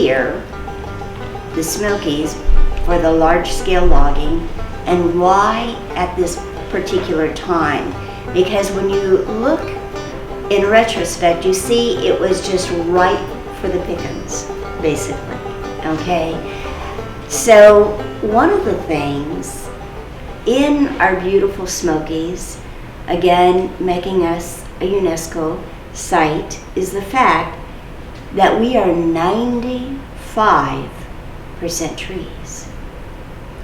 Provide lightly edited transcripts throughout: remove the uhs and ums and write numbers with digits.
here, the Smokies, for the large-scale logging, and why at this particular time. Because when you look in retrospect, you see it was just ripe for the pickings, basically, okay? So one of the things in our beautiful Smokies, again, making us a UNESCO site, is the fact that we are 95% trees.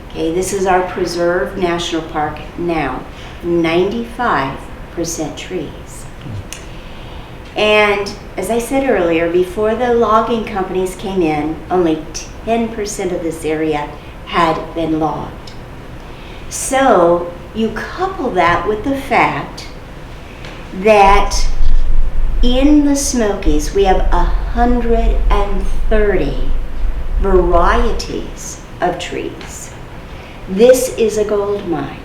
Okay, this is our preserved national park now, 95% trees. And as I said earlier, before the logging companies came in, only 10% of this area had been logged. So you couple that with the fact that in the Smokies we have 130 varieties of trees. This is a gold mine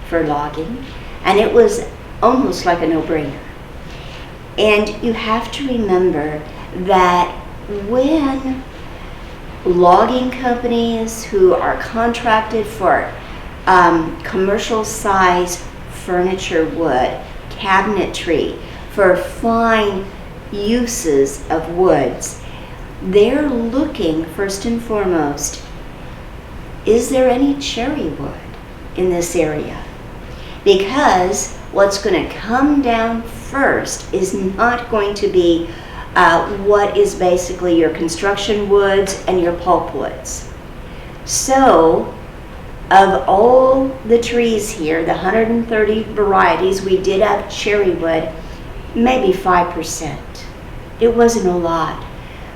for logging, and it was almost like a no-brainer. And you have to remember that when logging companies who are contracted for commercial size furniture wood, cabinetry, for fine uses of woods, they're looking first and foremost, is there any cherry wood in this area? Because what's going to come down first is not going to be what is basically your construction woods and your pulpwoods. So of all the trees here, the 130 varieties, we did have cherry wood, maybe 5%. It wasn't a lot,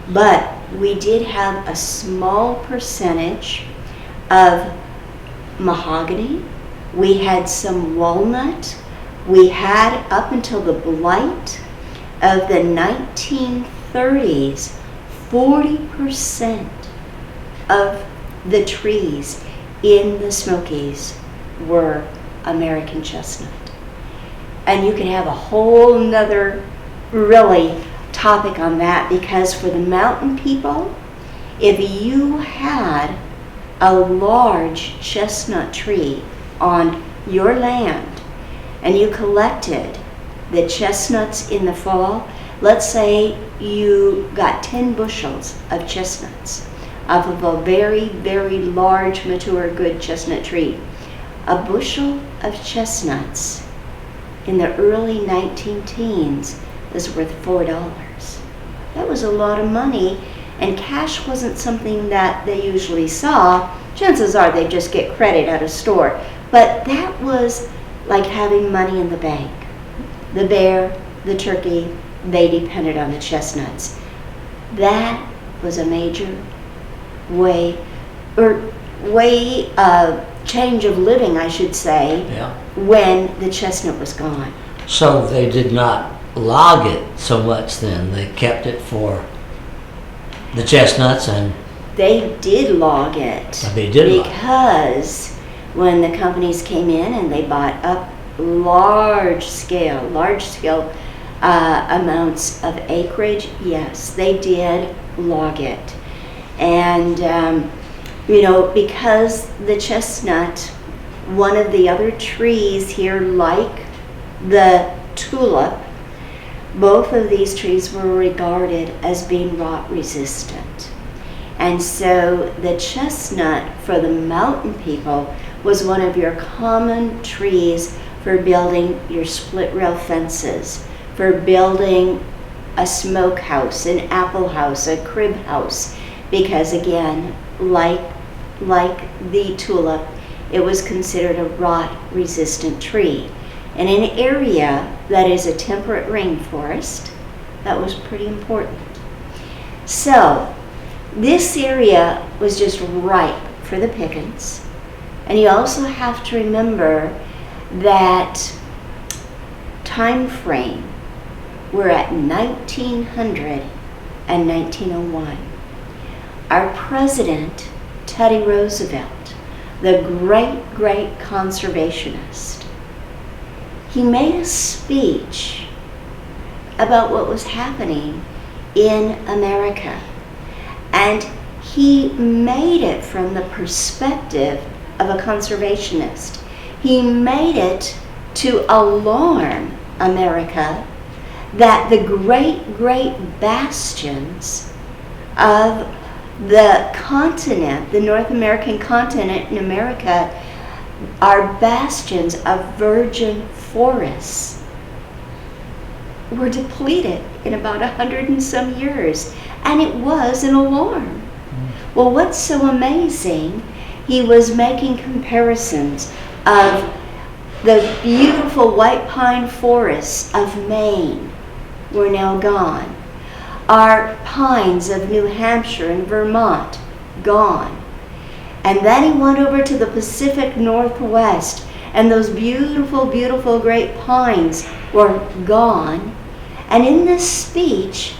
but we did have a small percentage of mahogany. We had some walnut. We had, up until the blight of the 1930s, 40% of the trees in the Smokies were American chestnut. And you could have a whole nother really topic on that, because for the mountain people, if you had a large chestnut tree on your land and you collected the chestnuts in the fall, let's say you got 10 bushels of chestnuts off of a very, very large, mature, good chestnut tree. A bushel of chestnuts in the early 19-teens is worth $4. That was a lot of money, and cash wasn't something that they usually saw. Chances are they just get credit at a store, but that was like having money in the bank. The bear, the turkey, they depended on the chestnuts. That was a major change of living, I should say, when the chestnut was gone. So they did not log it so much then. They kept it for the chestnuts, and they did log it. They did because when the companies came in and they bought up large scale amounts of acreage, yes, they did log it. And because the chestnut, one of the other trees here, like the tulip, both of these trees were regarded as being rot resistant. And so the chestnut for the mountain people was one of your common trees for building your split rail fences, for building a smokehouse, an apple house, a crib house, because again, like the tulip, it was considered a rot resistant tree. In an area that is a temperate rainforest, that was pretty important. So this area was just ripe for the pickings. And you also have to remember that time frame. We're at 1900 and 1901. Our president, Teddy Roosevelt, the great conservationist, he made a speech about what was happening in America. And he made it from the perspective of a conservationist. He made it to alarm America that the great, great bastions of the continent, the North American continent in America, are bastions of virgin forests, were depleted in about 100 and some years. And it was an alarm. Well, what's so amazing, he was making comparisons of the beautiful white pine forests of Maine were now gone. Our pines of New Hampshire and Vermont, gone. And then he went over to the Pacific Northwest, and those beautiful, beautiful great pines were gone. And in this speech,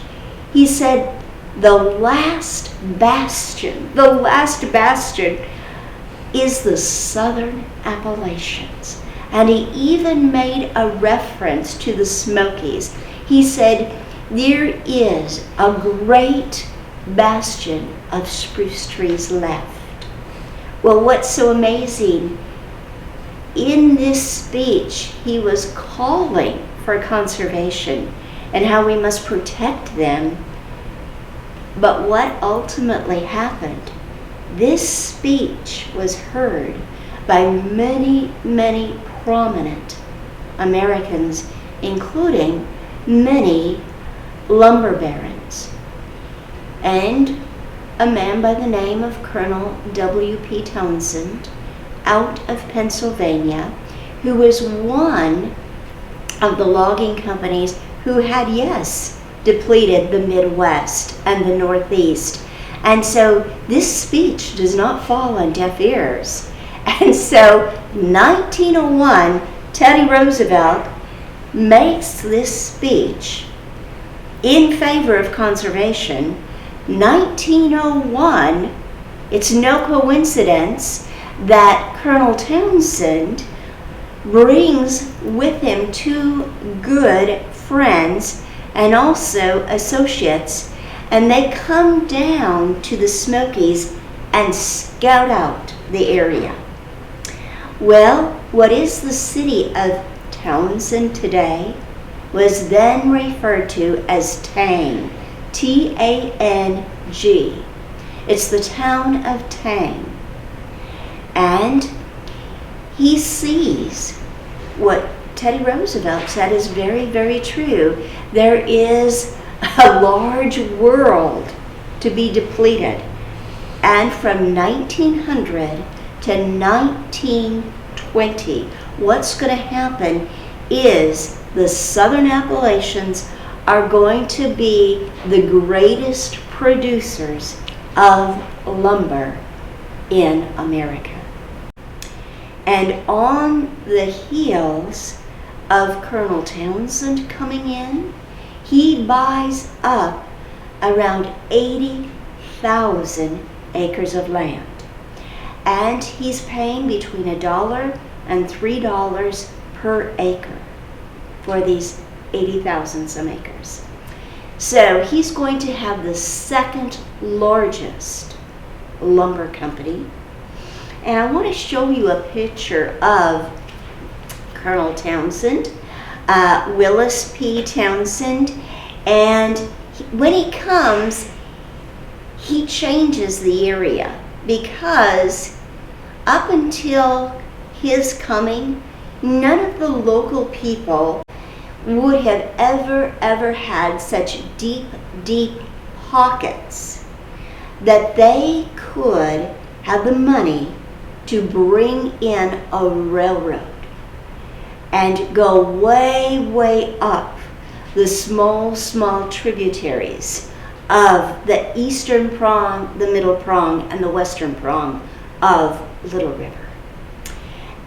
he said, the last bastion is the Southern Appalachians. And he even made a reference to the Smokies. He said, there is a great bastion of spruce trees left. Well, what's so amazing, in this speech, he was calling for conservation and how we must protect them. But what ultimately happened, this speech was heard by many, many prominent Americans, including many lumber barons, and a man by the name of Colonel W.P. Townsend out of Pennsylvania, who was one of the logging companies who had, yes, depleted the Midwest and the Northeast. And so this speech does not fall on deaf ears. And so 1901, Teddy Roosevelt makes this speech in favor of conservation. 1901, it's no coincidence that Colonel Townsend brings with him two good friends and also associates, and they come down to the Smokies and scout out the area. Well, what is the city of Townsend today was then referred to as Tang, T-A-N-G. It's the town of Tang. And he sees what Teddy Roosevelt said is very, very true. There is a large world to be depleted. And from 1900 to 1920, what's going to happen is the Southern Appalachians are going to be the greatest producers of lumber in America. And on the heels of Colonel Townsend coming in, he buys up around 80,000 acres of land. And he's paying between $1 and $3 per acre for these 80,000 some acres. So he's going to have the second largest lumber company. And I want to show you a picture of Colonel Townsend, Willis P. Townsend, and when he comes, he changes the area, because up until his coming, none of the local people would have ever had such deep, deep pockets that they could have the money to bring in a railroad and go way, way up the small tributaries of the eastern prong, the middle prong, and the western prong of Little River.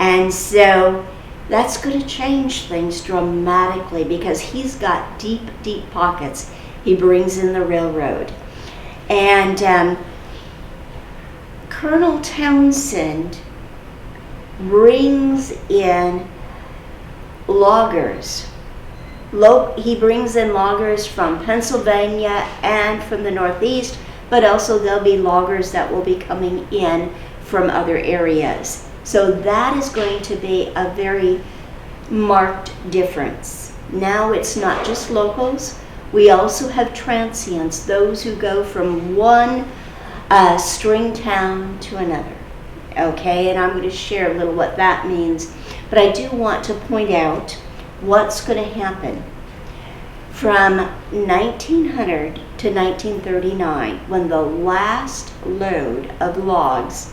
And so that's going to change things dramatically, because he's got deep, deep pockets. He brings in the railroad. And Colonel Townsend brings in loggers. He brings in loggers from Pennsylvania and from the Northeast, but also there'll be loggers that will be coming in from other areas. So that is going to be a very marked difference. Now it's not just locals, we also have transients, those who go from one string town to another. Okay, and I'm going to share a little what that means, but I do want to point out what's going to happen. From 1900 to 1939, when the last load of logs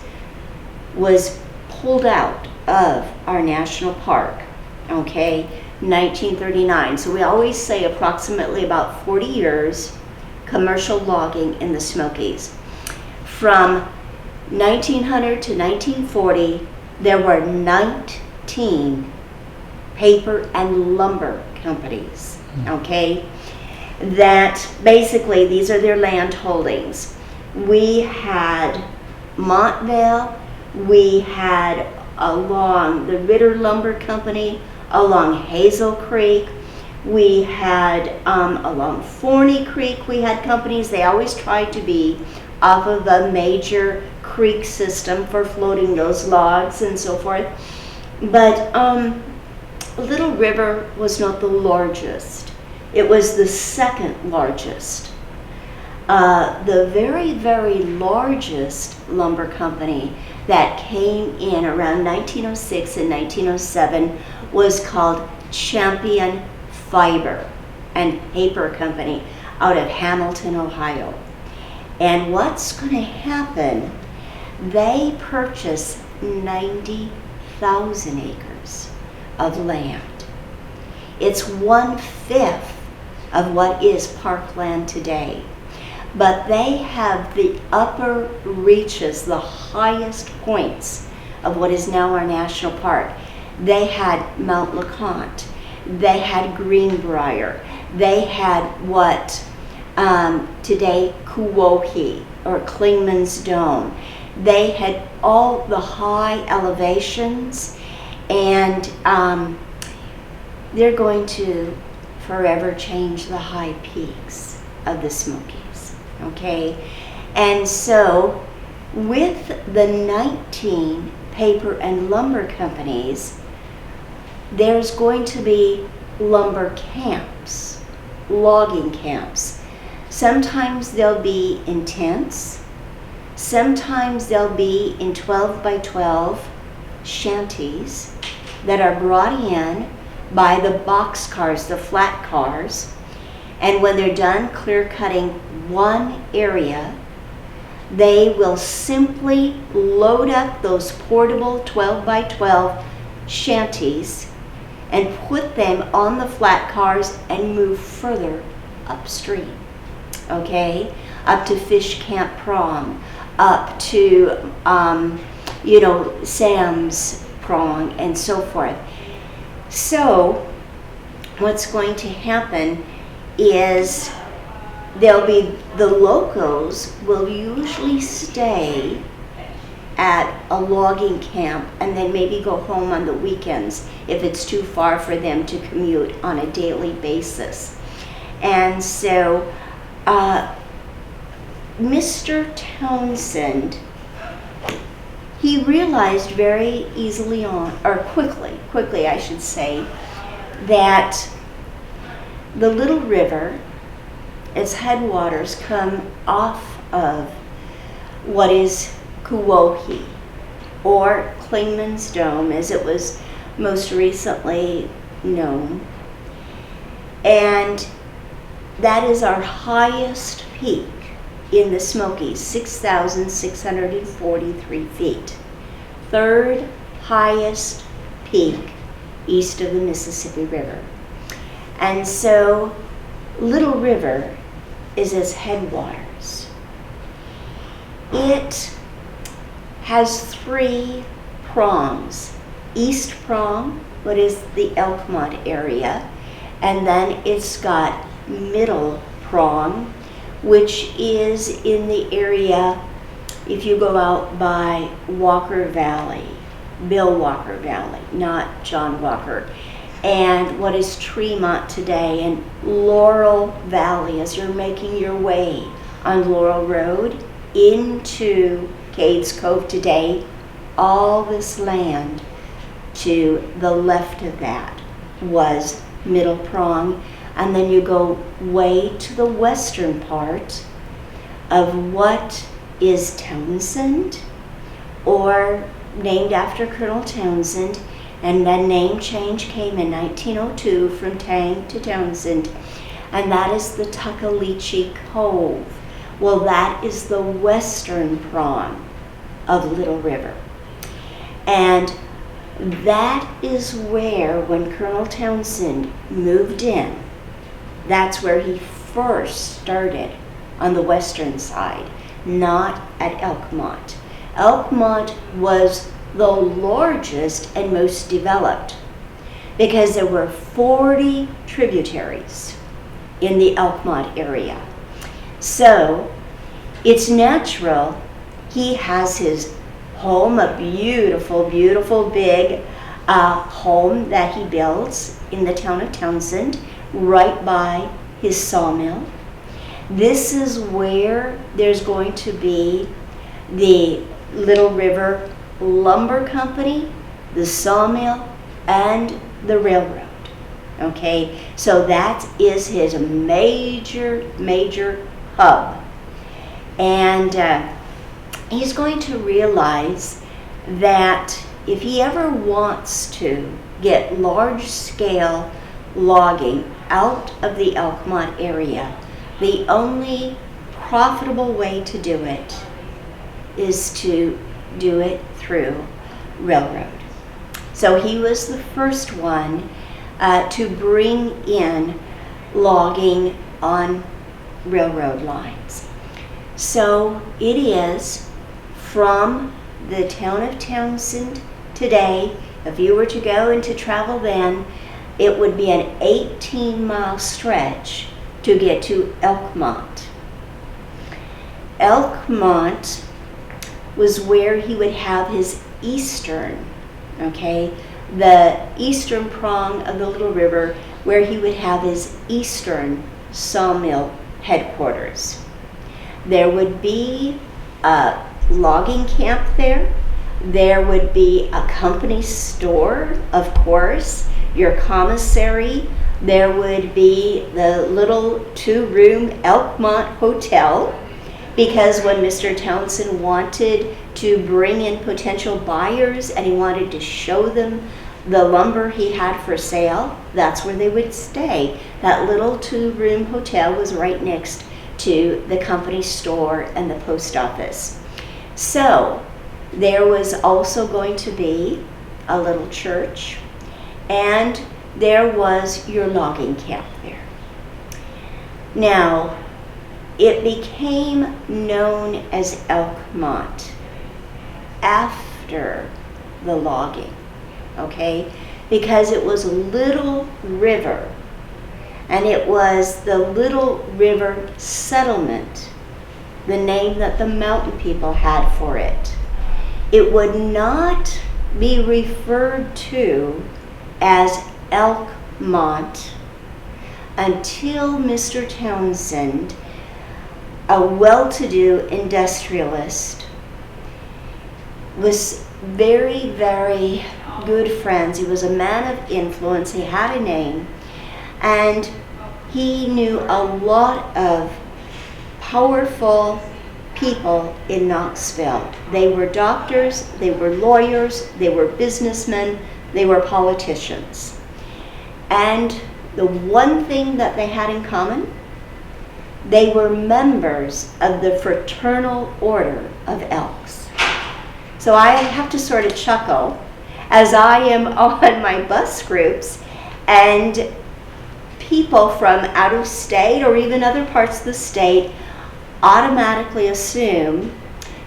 was pulled out of our national park, okay, 1939. So we always say approximately about 40 years commercial logging in the Smokies. From 1900 to 1940, there were 19 paper and lumber companies, okay, that basically, these are their land holdings. We had Montvale, we had along the Ritter Lumber Company, along Hazel Creek, we had along Forney Creek, we had companies. They always tried to be off of a major creek system for floating those logs and so forth. But Little River was not the largest. It was the second largest. The very, very largest lumber company that came in around 1906 and 1907 was called Champion Fiber and Paper Company out of Hamilton, Ohio. And what's going to happen, they purchased 90,000 acres of land. It's 1/5 of what is parkland today. But they have the upper reaches, the highest points of what is now our national park. They had Mount LeConte, they had Greenbrier, they had what today Kuwohi or Klingman's Dome. They had all the high elevations, and they're going to forever change the high peaks of the Smokies, okay? And so with the 19 paper and lumber companies, there's going to be lumber camps, logging camps. Sometimes they'll be in tents, sometimes they'll be in 12 by 12 shanties that are brought in by the box cars, the flat cars, and when they're done clear cutting one area, they will simply load up those portable 12 by 12 shanties and put them on the flat cars and move further upstream, okay, up to Fish Camp Prong, up to Sam's Prong, and so forth. So what's going to happen is there'll be, the locals will usually stay at a logging camp and then maybe go home on the weekends if it's too far for them to commute on a daily basis. And so Mr. Townsend, he realized very easily on, or quickly I should say, that the Little River, its headwaters come off of what is Kuwohi, or Klingman's Dome as it was most recently known. And that is our highest peak in the Smokies, 6,643 feet. Third highest peak east of the Mississippi River. And so Little River is its headwaters. It has 3 prongs. East prong, what is the Elkmont area, and then it's got middle prong, which is in the area, if you go out by Walker Valley, Bill Walker Valley, not John Walker, and what is Tremont today, and Laurel Valley as you're making your way on Laurel Road into Cades Cove today, all this land to the left of that was Middle Prong. And then you go way to the western part of what is Townsend, or named after Colonel Townsend, and then name change came in 1902 from Tang to Townsend, and that is the Tuckaleechee Cove. Well, that is the western prong of Little River. And that is where, when Colonel Townsend moved in, that's where he first started on the western side, not at Elkmont. Elkmont was the largest and most developed because there were 40 tributaries in the Elkmont area. So it's natural he has his home, a beautiful, beautiful big home that he builds in the town of Townsend, right by his sawmill. This is where there's going to be the Little River Lumber Company, the sawmill, and the railroad. Okay, so that is his major, major hub. And he's going to realize that if he ever wants to get large-scale logging out of the Elkmont area, the only profitable way to do it is to do it through railroad. So he was the first one to bring in logging on railroad lines. So it is from the town of Townsend today. If you were to go and to travel then, it would be an 18-mile stretch to get to Elkmont. Elkmont was where he would have his eastern, the eastern prong of the Little River, where he would have his eastern sawmill headquarters. There would be a logging camp there. There would be a company store, of course, your commissary. There would be the little 2-room Elkmont Hotel, because when Mr. Townsend wanted to bring in potential buyers and he wanted to show them the lumber he had for sale, that's where they would stay. That little 2-room hotel was right next to the company store and the post office. So there was also going to be a little church, and there was your logging camp there. Now, it became known as Elkmont after the logging, because it was Little River, and it was the Little River Settlement, the name that the mountain people had for it. It would not be referred to as Elkmont until Mr. Townsend, a well-to-do industrialist, was very, very good friends. He was a man of influence. He had a name, and he knew a lot of powerful people in Knoxville. They were doctors, they were lawyers, they were businessmen, they were politicians. And the one thing that they had in common, they were members of the Fraternal Order of Elks. So I have to sort of chuckle as I am on my bus groups, and people from out of state or even other parts of the state automatically assume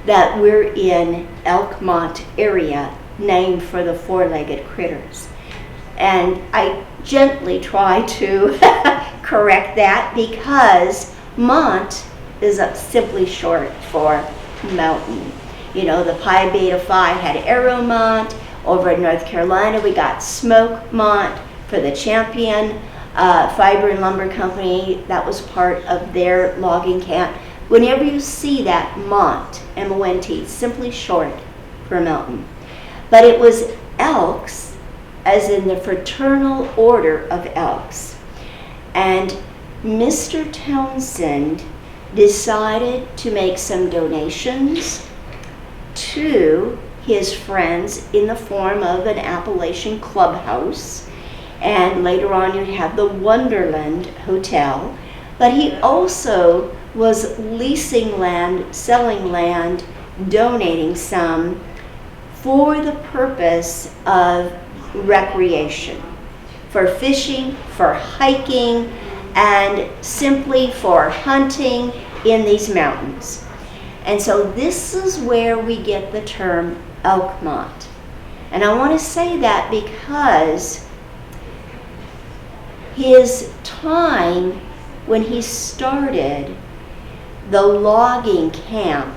that we're in Elkmont area, named for the 4-legged critters. And I gently try to correct that, because Mont is simply short for mountain. You know, the Pi Beta Phi had Aeromont. Over in North Carolina, we got Smokemont for the Champion Fiber and Lumber Company. That was part of their logging camp. Whenever you see that Mont, M-O-N-T, simply short for mountain. But it was Elks, as in the fraternal order of Elks. And Mr. Townsend decided to make some donations to his friends in the form of an Appalachian clubhouse. And later on you'd have the Wonderland Hotel. But he also was leasing land, selling land, donating some for the purpose of recreation, for fishing, for hiking, and simply for hunting in these mountains. And so this is where we get the term Elkmont. And I want to say that because his time when he started the logging camp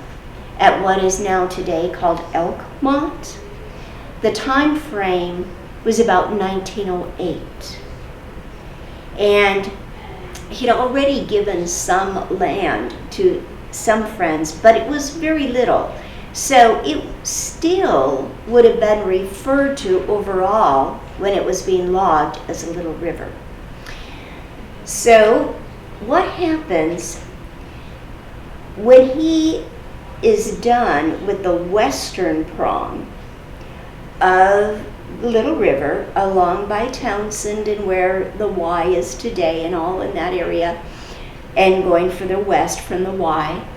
at what is now today called Elkmont, the time frame was about 1908. And he'd already given some land to some friends, but it was very little. So it still would have been referred to overall when it was being logged as a little river. So what happens when he is done with the western prong of the Little River along by Townsend and where the Y is today and all in that area, and going further west from the Y,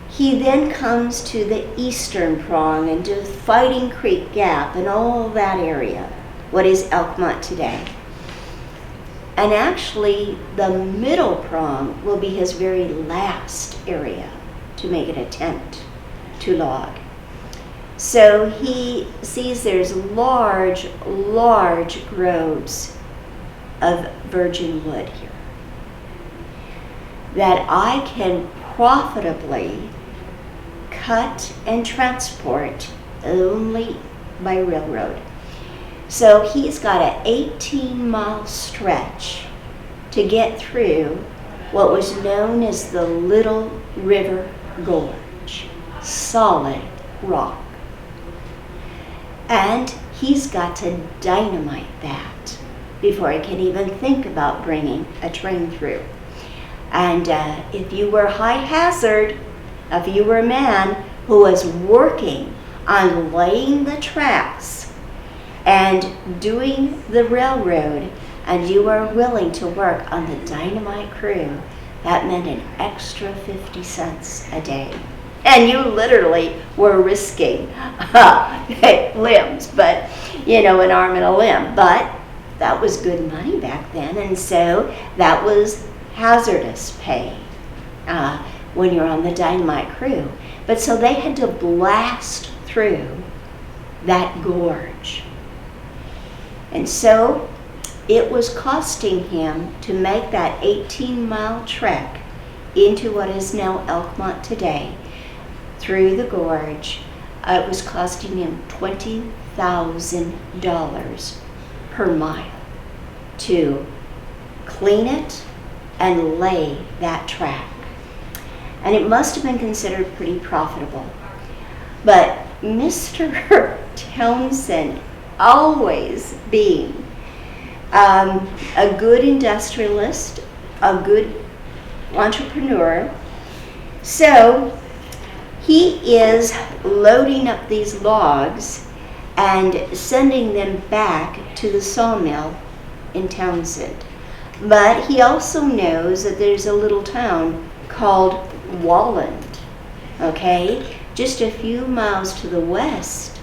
he then comes to the eastern prong and to Fighting Creek Gap and all that area, what is Elkmont today. And actually, the middle prong will be his very last area to make an attempt to log. So he sees there's large, large groves of virgin wood here that I can profitably cut and transport only by railroad. So he's got an 18-mile stretch to get through what was known as the Little River Gorge, solid rock. And he's got to dynamite that before he can even think about bringing a train through. And if you were high hazard, if you were a man who was working on laying the tracks and doing the railroad, and you were willing to work on the dynamite crew, that meant an extra 50 cents a day. And you literally were risking limbs, but, an arm and a limb. But that was good money back then, and so that was hazardous pay when you're on the dynamite crew. But so they had to blast through that gorge. And so it was costing him to make that 18-mile trek into what is now Elkmont today, through the gorge. It was costing him $20,000 per mile to clean it and lay that track. And it must have been considered pretty profitable. But Mr. Townsend, always being a good industrialist, a good entrepreneur, so he is loading up these logs and sending them back to the sawmill in Townsend. But he also knows that there's a little town called Walland, okay, just a few miles to the west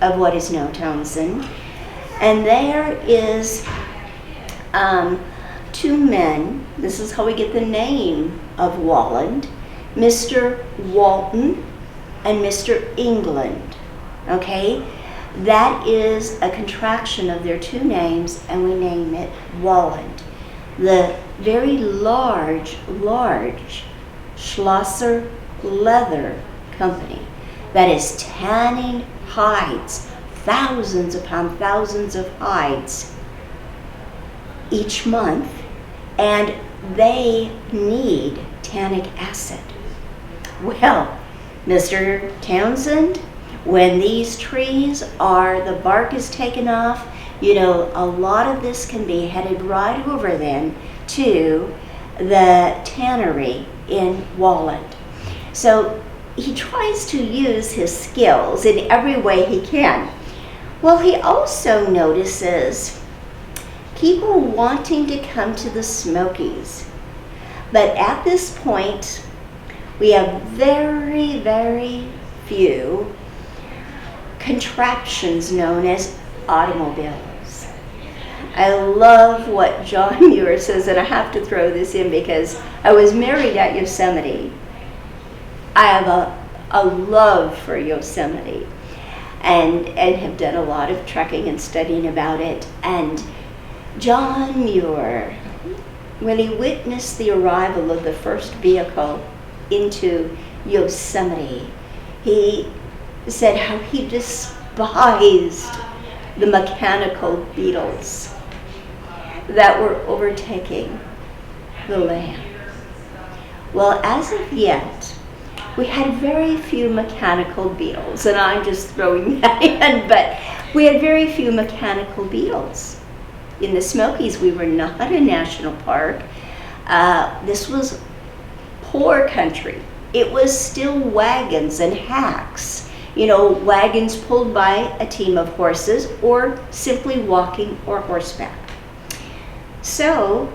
of what is now Townsend. And there is two men, this is how we get the name of Walland, Mr. Walton and Mr. England, okay? That is a contraction of their two names, and we name it Walland. The very large Schlosser Leather Company that is tanning hides, thousands upon thousands of hides each month, and they need tannic acid. Well, Mr. Townsend, when these trees the bark is taken off, a lot of this can be headed right over then to the tannery in Walland. So he tries to use his skills in every way he can. Well, he also notices people wanting to come to the Smokies. But at this point, we have very, very few contraptions known as automobiles. I love what John Muir says, and I have to throw this in because I was married at Yosemite. I have a love for Yosemite and have done a lot of trekking and studying about it. And John Muir, when he witnessed the arrival of the first vehicle into Yosemite, he said how he despised the mechanical beetles that were overtaking the land. Well, as of yet, we had very few mechanical beetles, and I'm just throwing that in, but we had very few mechanical beetles. In the Smokies, we were not a national park. This was poor country. It was still wagons and hacks, wagons pulled by a team of horses or simply walking or horseback. So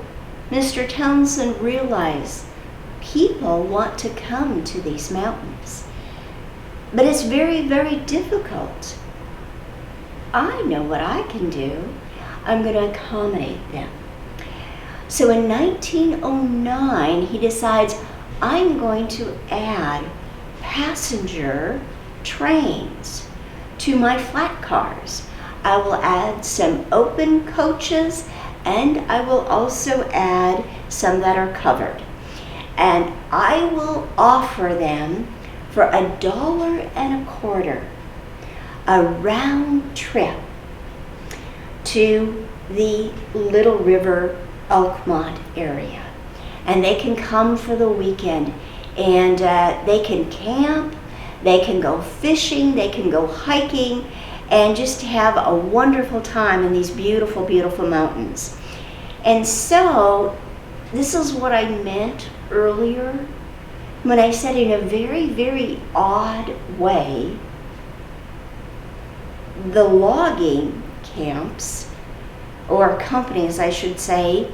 Mr. Townsend realized people want to come to these mountains, but it's very, very difficult. I know what I can do. I'm going to accommodate them. So in 1909, he decides, I'm going to add passenger trains to my flat cars. I will add some open coaches, and I will also add some that are covered. And I will offer them for $1.25 a round trip to the Little River Elkmont area. And they can come for the weekend, and they can camp, they can go fishing, they can go hiking, and just have a wonderful time in these beautiful, beautiful mountains. And so this is what I meant earlier when I said, in a very, very odd way, the logging camps, or companies I should say,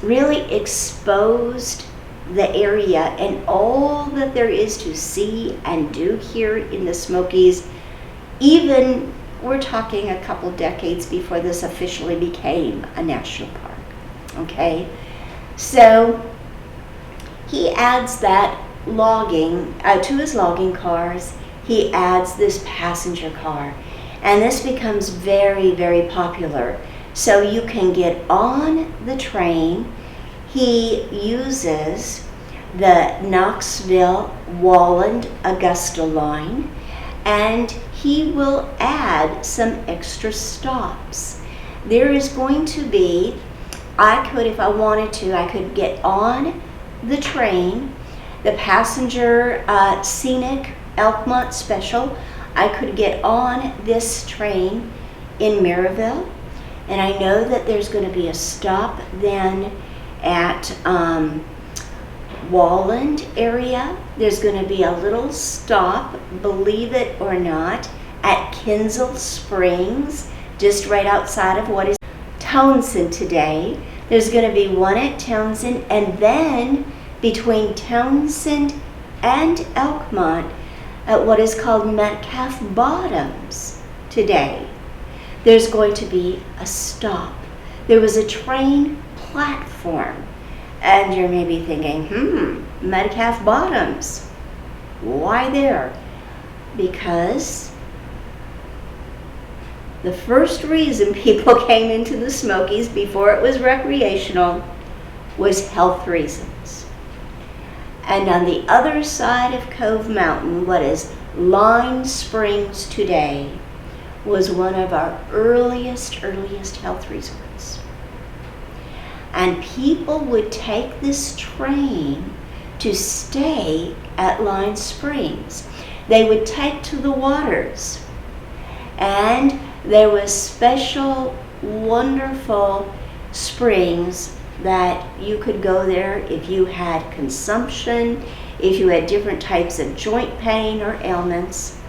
really exposed the area and all that there is to see and do here in the Smokies. Even, we're talking a couple decades before this officially became a national park, okay? So he adds that logging, to his logging cars, he adds this passenger car. And this becomes very, very popular. So you can get on the train. He uses the Knoxville, Walland, Augusta line, and he will add some extra stops. There is going to be, if I wanted to, I could get on the train, the passenger scenic Elkmont special. I could get on this train in Maryville, and I know that there's going to be a stop then at Walland area. There's going to be a little stop, believe it or not, at Kinzel Springs, just right outside of what is Townsend today. There's going to be one at Townsend, and then between Townsend and Elkmont at what is called Metcalf Bottoms today, there's going to be a stop. There was a train platform, and you're maybe thinking, Metcalf Bottoms, why there? Because the first reason people came into the Smokies before it was recreational was health reasons. And on the other side of Cove Mountain, what is Line Springs today, was one of our earliest health resorts. And people would take this train to stay at Line Springs. They would take to the waters, and there was special, wonderful springs that you could go there if you had consumption, if you had different types of joint pain or ailments.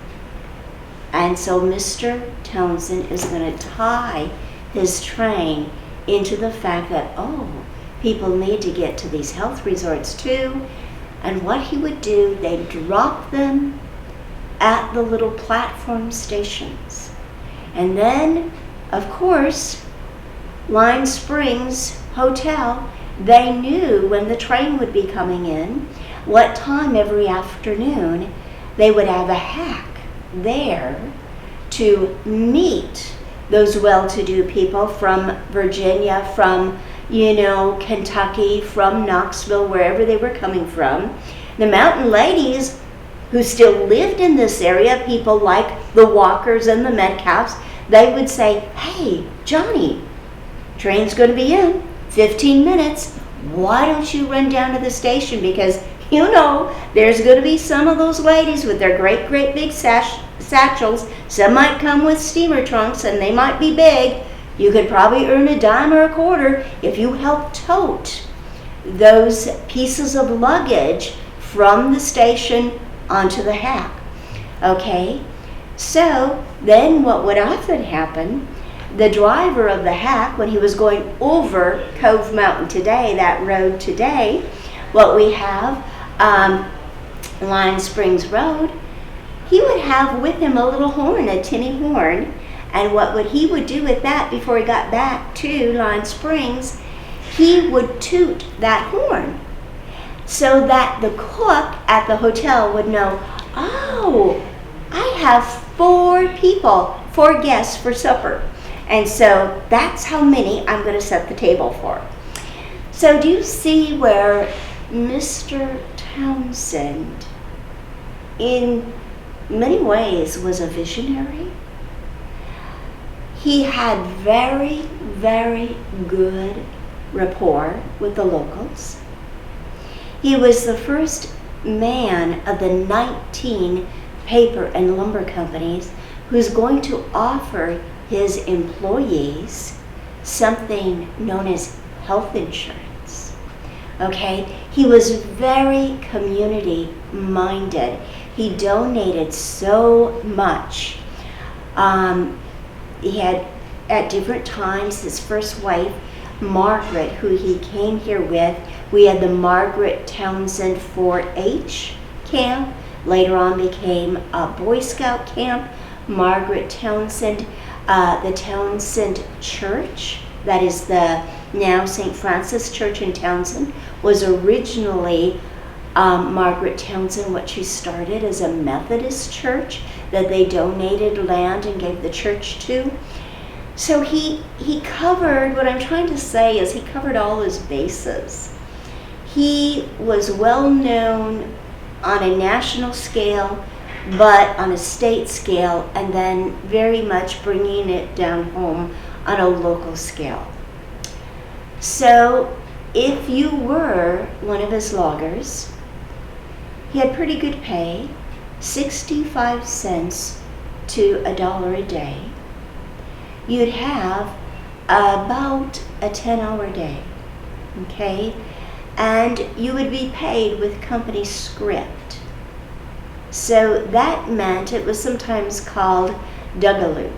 And so Mr. Townsend is going to tie his train into the fact that, oh, people need to get to these health resorts too. And what he would do, they'd drop them at the little platform stations. And then, of course, Line Springs Hotel, they knew when the train would be coming in, what time every afternoon they would have a hack there to meet those well-to-do people from Virginia, from, Kentucky, from Knoxville, wherever they were coming from. The mountain ladies who still lived in this area, people like the Walkers and the Metcalfs, they would say, hey, Johnny, train's going to be in 15 minutes. Why don't you run down to the station? Because there's going to be some of those ladies with their great, great big satchels. Some might come with steamer trunks, and they might be big. You could probably earn a dime or a quarter if you help tote those pieces of luggage from the station onto the hack. Okay? So then what would often happen, the driver of the hack, when he was going over Cove Mountain today, that road today, what we have, Line Springs Road, he would have with him a little horn, a tinny horn, and what he would do with that before he got back to Line Springs, he would toot that horn so that the cook at the hotel would know, oh, I have 4 guests for supper. And so that's how many I'm going to set the table for. So do you see where Mr. Townsend, in many ways, was a visionary? He had very, very good rapport with the locals. He was the first man of the 19 paper and lumber companies who's going to offer his employees something known as health insurance. Okay? He was very community minded. He donated so much. He had, at different times, his first wife, Margaret, who he came here with. We had the Margaret Townsend 4-H camp. Later on became a Boy Scout camp. Margaret Townsend, the Townsend Church, that is the now St. Francis Church in Townsend, was originally Margaret Townsend, what she started as a Methodist church that they donated land and gave the church to. So he covered, what I'm trying to say is he covered all his bases. He was well known on a national scale, but on a state scale, and then very much bringing it down home on a local scale. So if you were one of his loggers, he had pretty good pay, 65 cents to $1 a day. You'd have about a 10-hour day, okay? And you would be paid with company script. So that meant it was sometimes called Dugaloo.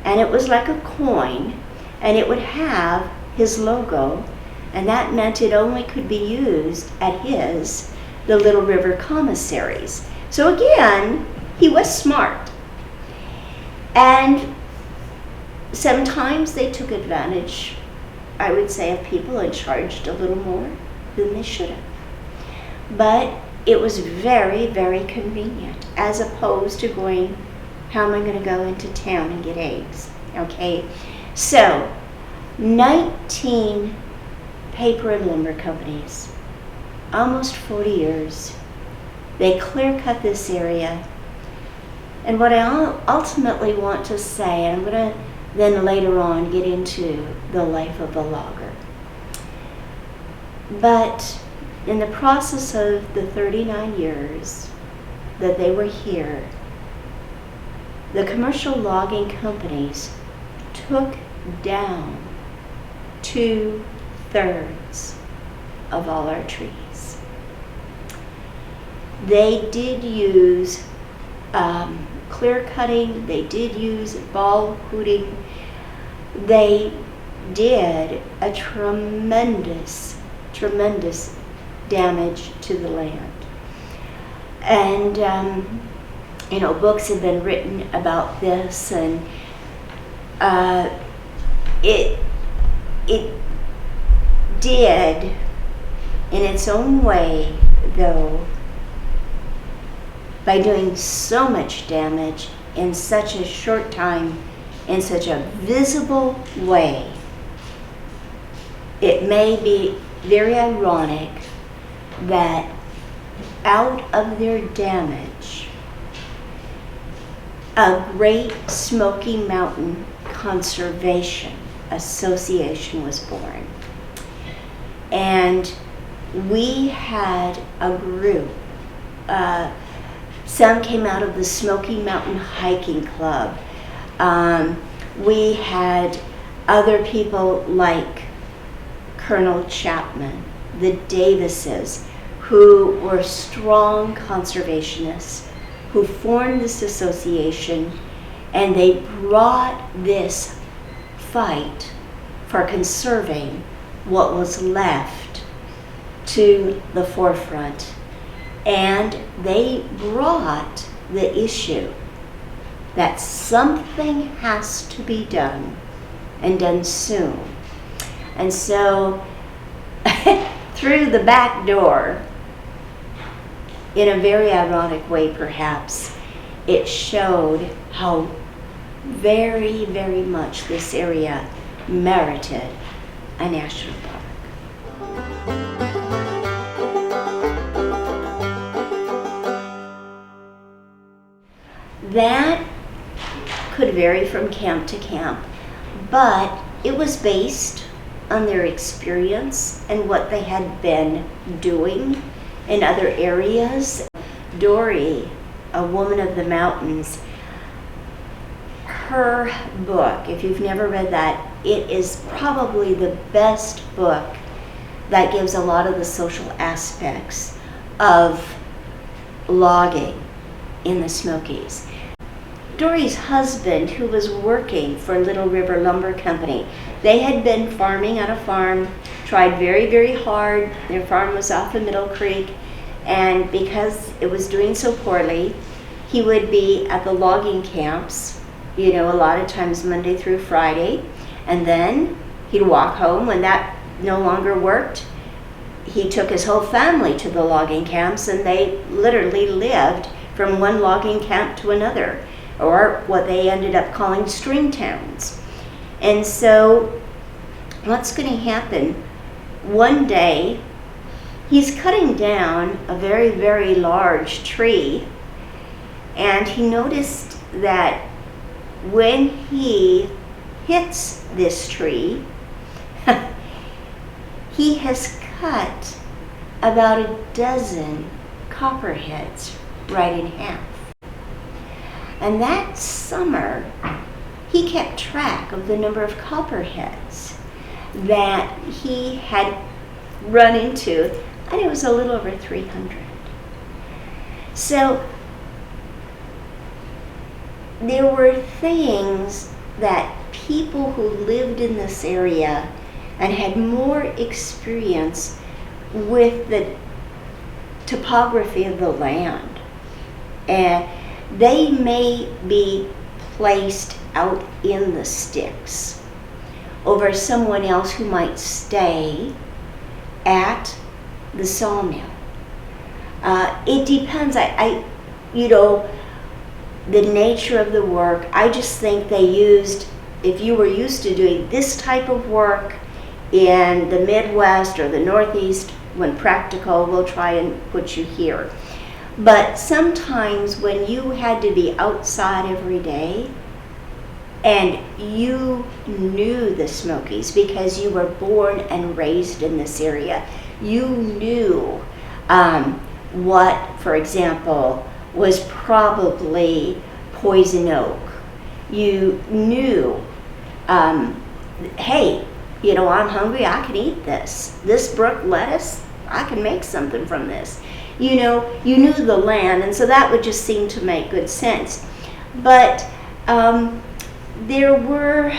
And it was like a coin, and it would have his logo, and that meant it only could be used at the Little River commissaries. So again, he was smart. And sometimes they took advantage, I would say, of people and charged a little more than they should have. But it was very, very convenient, as opposed to going, how am I going to go into town and get eggs? Okay, so 19 paper and lumber companies, almost 40 years. They clear-cut this area. And what I ultimately want to say, and I'm going to then later on get into the life of the logger. But In the process of the 39 years that they were here, the commercial logging companies took down 2/3 of all our trees. They did use clear cutting, they did use ball hooting, they did a tremendous damage to the land. And books have been written about this, and it did, in its own way, though, by doing so much damage in such a short time, in such a visible way, it may be very ironic that out of their damage, a great Smoky Mountain Conservation Association was born. And we had a group. Some came out of the Smoky Mountain Hiking Club. We had other people like Colonel Chapman, the Davises, who were strong conservationists, who formed this association, and they brought this fight for conserving what was left to the forefront. And they brought the issue that something has to be done, and done soon. And so through the back door, in a very ironic way perhaps, it showed how very, very much this area merited a national park. That could vary from camp to camp, but it was based on their experience and what they had been doing in other areas. Dory, a woman of the mountains, her book, if you've never read that, it is probably the best book that gives a lot of the social aspects of logging in the Smokies. Dory's husband, who was working for Little River Lumber Company, they had been farming on a farm, tried very, very hard. Their farm was off of Middle Creek, and because it was doing so poorly, he would be at the logging camps, a lot of times Monday through Friday, and then he'd walk home. When that no longer worked, he took his whole family to the logging camps, and they literally lived from one logging camp to another, or what they ended up calling string towns. And so what's going to happen? One day, he's cutting down a very, very large tree, and he noticed that when he hits this tree, he has cut about a dozen copperheads right in half. And that summer, he kept track of the number of copperheads that he had run into, and it was a little over 300. So there were things that people who lived in this area and had more experience with the topography of the land, and they may be placed out in the sticks over someone else who might stay at the sawmill. It depends. The nature of the work. I just think they used, if you were used to doing this type of work in the Midwest or the Northeast, when practical, we'll try and put you here. But sometimes when you had to be outside every day and you knew the Smokies because you were born and raised in this area, You knew what, for example, was probably poison oak. You knew, hey, you know, I'm hungry, I can eat this. This brook lettuce, I can make something from this. You know, you knew the land, and so that would just seem to make good sense. But there were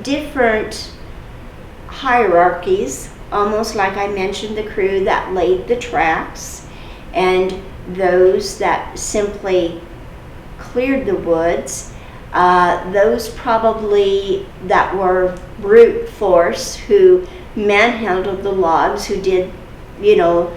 different hierarchies, almost like I mentioned, the crew that laid the tracks, and those that simply cleared the woods, those probably that were brute force who manhandled the logs, who did, you know,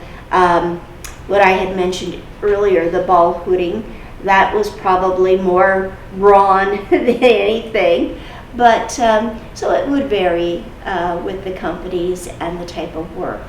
what I had mentioned earlier, the ball hooting. That was probably more brawn than anything. But so it would vary with the companies and the type of work.